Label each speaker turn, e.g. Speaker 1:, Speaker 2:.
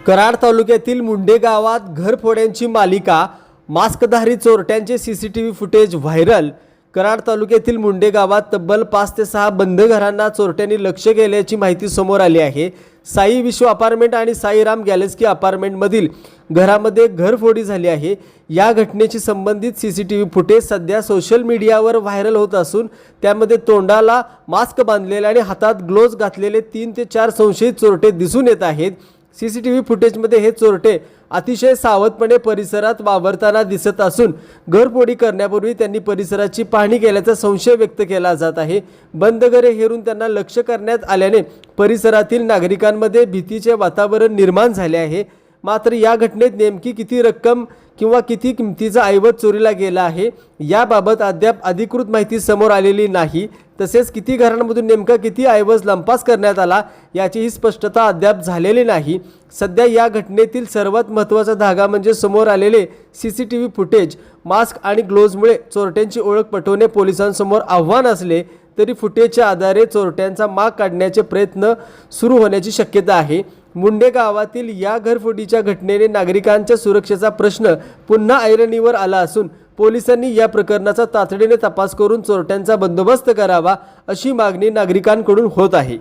Speaker 1: कराड तालुक्यातील मुंडे गावात घरफोड्यांची मालिका, मास्कधारी चोरट्यांचे सीसीटीव्ही फुटेज व्हायरल। कराड तालुक्यातील मुंडे गावात तब्बल 5 ते 6 बंद घरांना चोरट्यांनी लक्ष केल्याची माहिती समोर आली आहे। साई विश्व अपार्टमेंट आणि साईराम गॅलेक्सी अपार्टमेंटमधील घरामध्ये घरफोडी झाली आहे। या घटनेशी संबंधित सीसीटीव्ही फुटेज सध्या सोशल मीडियावर व्हायरल होत असून त्यामध्ये तोंडाला मास्क बांधलेले आणि हातात ग्लोव्ज घातलेले 3 ते 4 संशयित चोरटे दिसून येत आहेत। सीसीटीव्ही फुटेजमध्ये हे चोरटे अतिशय सावधपणे परिसरात वावरताना दिसत असून घरफोडी करण्यापूर्वी त्यांनी परिसराची पाहणी केल्याचा संशय व्यक्त केला जात आहे। बंद घरे हेरून त्यांना लक्ष करण्यात आल्याने परिसरातील नागरिकांमध्ये भीतीचे वातावरण निर्माण झाले आहे। मात्र या घटनेत नेमकी किती रक्कम किंवा किती किमतीचा ऐवज चोरीला गेला आहे याबाबत अद्याप अधिकृत माहिती समोर आलेली नाही। तसेच किती घरांमधून नेमका किती ऐवज लंपास करण्यात आला याचीही स्पष्टता अद्याप झालेली नाही। सध्या या घटनेतील सर्वात महत्त्वाचा धागा म्हणजे समोर आलेले सीसीटीव्ही फुटेज। मास्क आणि ग्लोव्जमुळे चोरट्यांची ओळख पटवणे पोलिसांसमोर आव्हान असले तरी फुटेजच्या आधारे चोरट्यांचा माग काढण्याचे प्रयत्न सुरू होण्याची शक्यता आहे। मुंडे गावातील या घरफोडीच्या घटनेने नागरिकांच्या सुरक्षेचा प्रश्न पुन्हा ऐरणीवर आला असून पोलिसांनी या प्रकरणाचा तातडीने तपास करून चोरट्यांचा बंदोबस्त करावा अशी मागणी नागरिकांकडून होत आहे।